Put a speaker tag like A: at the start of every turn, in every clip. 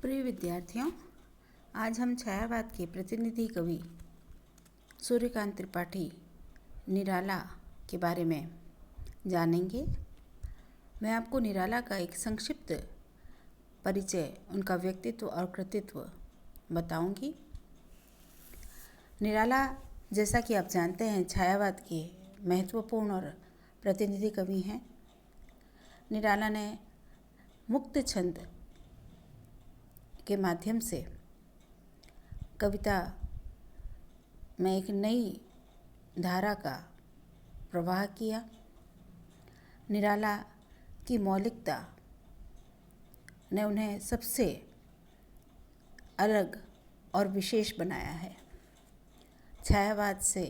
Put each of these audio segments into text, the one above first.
A: प्रिय विद्यार्थियों, आज हम छायावाद के प्रतिनिधि कवि सूर्यकांत त्रिपाठी निराला के बारे में जानेंगे। मैं आपको निराला का एक संक्षिप्त परिचय, उनका व्यक्तित्व और कृतित्व बताऊंगी। निराला, जैसा कि आप जानते हैं, छायावाद के महत्वपूर्ण और प्रतिनिधि कवि हैं। निराला ने मुक्त छंद के माध्यम से कविता में एक नई धारा का प्रवाह किया। निराला की मौलिकता ने उन्हें सबसे अलग और विशेष बनाया है। छायावाद से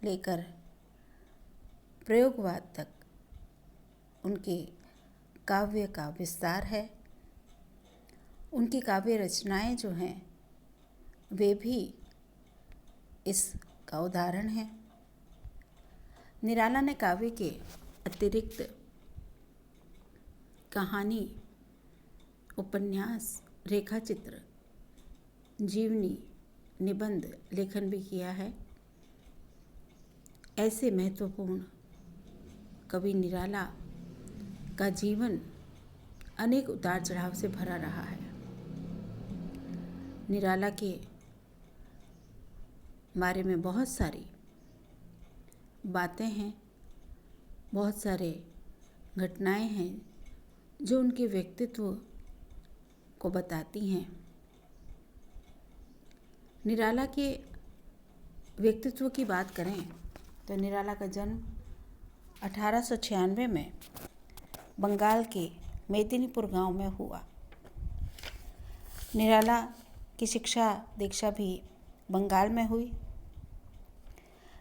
A: लेकर प्रयोगवाद तक उनके काव्य का विस्तार है। उनकी काव्य रचनाएं जो हैं वे भी इसका उदाहरण हैं। निराला ने काव्य के अतिरिक्त कहानी, उपन्यास, रेखाचित्र, जीवनी, निबंध लेखन भी किया है। ऐसे महत्वपूर्ण कवि निराला का जीवन अनेक उतार चढ़ाव से भरा रहा है। निराला के बारे में बहुत सारी बातें हैं, बहुत सारे घटनाएं हैं जो उनके व्यक्तित्व को बताती हैं। निराला के व्यक्तित्व की बात करें तो निराला का जन्म 1896 में बंगाल के मेदिनीपुर गांव में हुआ। निराला की शिक्षा दीक्षा भी बंगाल में हुई।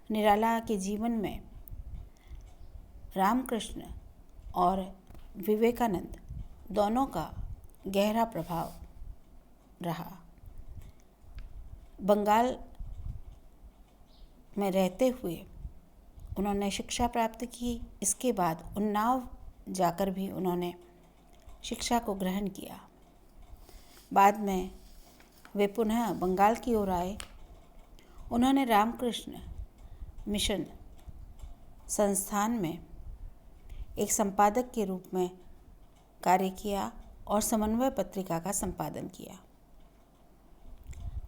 A: निराला के जीवन में रामकृष्ण और विवेकानंद दोनों का गहरा प्रभाव रहा। बंगाल में रहते हुए उन्होंने शिक्षा प्राप्त की। इसके बाद उन्नाव जाकर भी उन्होंने शिक्षा को ग्रहण किया। बाद में वे पुनः बंगाल की ओर आए। उन्होंने रामकृष्ण मिशन संस्थान में एक संपादक के रूप में कार्य किया और समन्वय पत्रिका का संपादन किया।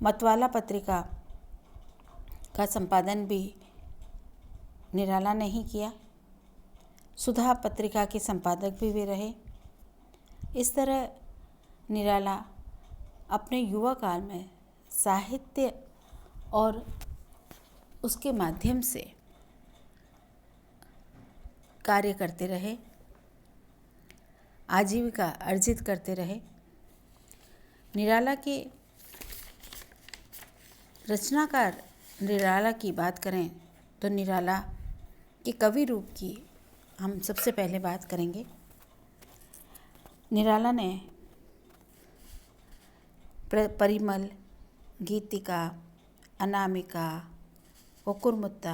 A: मतवाला पत्रिका का संपादन भी निराला ने ही किया। सुधा पत्रिका के संपादक भी वे रहे। इस तरह निराला अपने युवा काल में साहित्य और उसके माध्यम से कार्य करते रहे, आजीविका अर्जित करते रहे। निराला के रचनाकार निराला की बात करें तो निराला के कवि रूप की हम सबसे पहले बात करेंगे। निराला ने परिमल, गीतिका, अनामिका, कुकुरमुत्ता,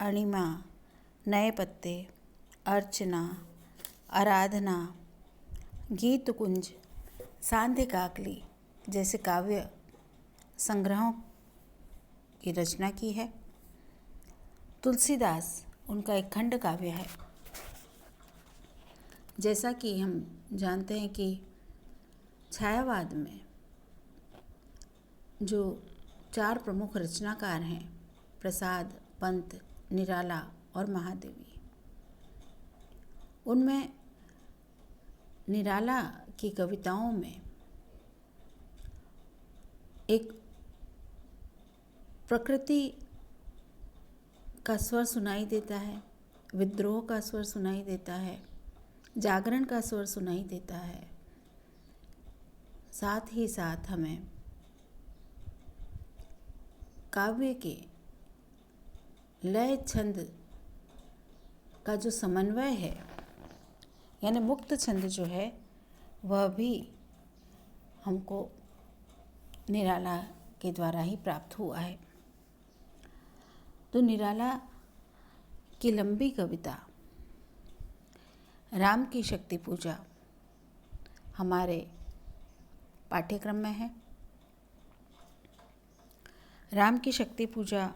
A: अणिमा, नए पत्ते, अर्चना, आराधना, गीत कुंज, सांध्य काकली जैसे काव्य संग्रहों की रचना की है। तुलसीदास उनका एक खंड काव्य है। जैसा कि हम जानते हैं कि छायावाद में जो 4 प्रमुख रचनाकार हैं, प्रसाद, पंत, निराला और महादेवी, उनमें निराला की कविताओं में एक प्रकृति का स्वर सुनाई देता है, विद्रोह का स्वर सुनाई देता है, जागरण का स्वर सुनाई देता है। साथ ही साथ हमें काव्य के लय छंद का जो समन्वय है, यानी मुक्त छंद जो है, वह भी हमको निराला के द्वारा ही प्राप्त हुआ है। तो निराला की लंबी कविता राम की शक्ति पूजा हमारे पाठ्यक्रम में है। राम की शक्ति पूजा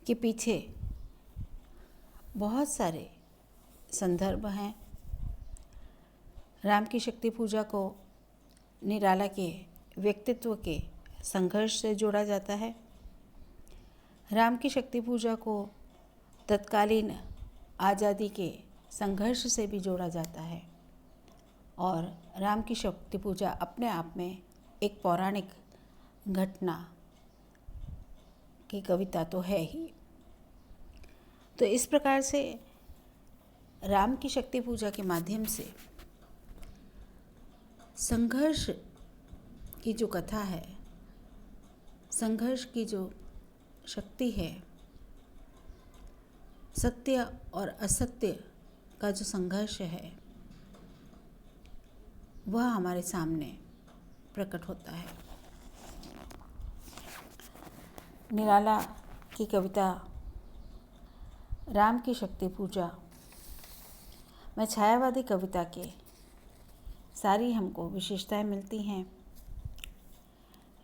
A: के पीछे बहुत सारे संदर्भ हैं। राम की शक्ति पूजा को निराला के व्यक्तित्व के संघर्ष से जोड़ा जाता है। राम की शक्ति पूजा को तत्कालीन आज़ादी के संघर्ष से भी जोड़ा जाता है और राम की शक्ति पूजा अपने आप में एक पौराणिक घटना की कविता तो है ही। तो इस प्रकार से राम की शक्ति पूजा के माध्यम से संघर्ष की जो कथा है, संघर्ष की जो शक्ति है, सत्य और असत्य का जो संघर्ष है, वह हमारे सामने प्रकट होता है। निराला की कविता राम की शक्ति पूजा में छायावादी कविता के सारी हमको विशेषताएं मिलती हैं।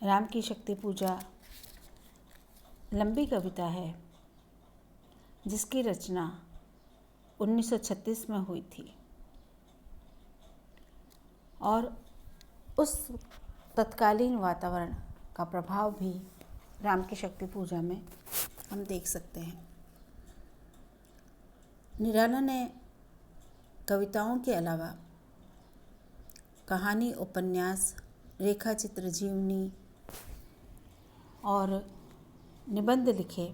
A: राम की शक्ति पूजा लंबी कविता है जिसकी रचना 1936 में हुई थी और उस तत्कालीन वातावरण का प्रभाव भी राम की शक्ति पूजा में हम देख सकते हैं। निराला ने कविताओं के अलावा कहानी, उपन्यास, रेखा चित्र, जीवनी और निबंध लिखे,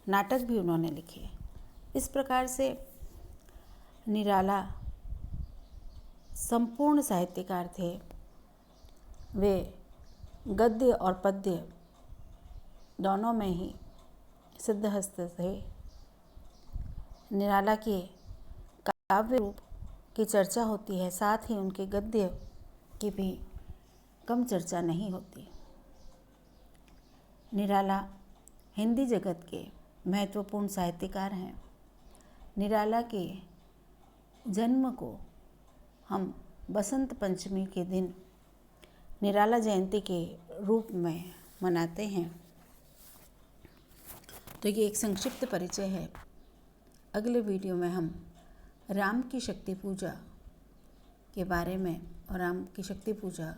A: नाटक भी उन्होंने लिखे। इस प्रकार से निराला संपूर्ण साहित्यकार थे। वे गद्य और पद्य दोनों में ही सिद्धहस्त थे। निराला के काव्य रूप की चर्चा होती है, साथ ही उनके गद्य की भी कम चर्चा नहीं होती। निराला हिंदी जगत के महत्वपूर्ण साहित्यकार हैं। निराला के जन्म को हम बसंत पंचमी के दिन निराला जयंती के रूप में मनाते हैं। तो ये एक संक्षिप्त परिचय है। अगले वीडियो में हम राम की शक्ति पूजा के बारे में और राम की शक्ति पूजा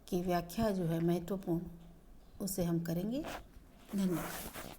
A: की व्याख्या जो है महत्वपूर्ण, उसे हम करेंगे। धन्यवाद।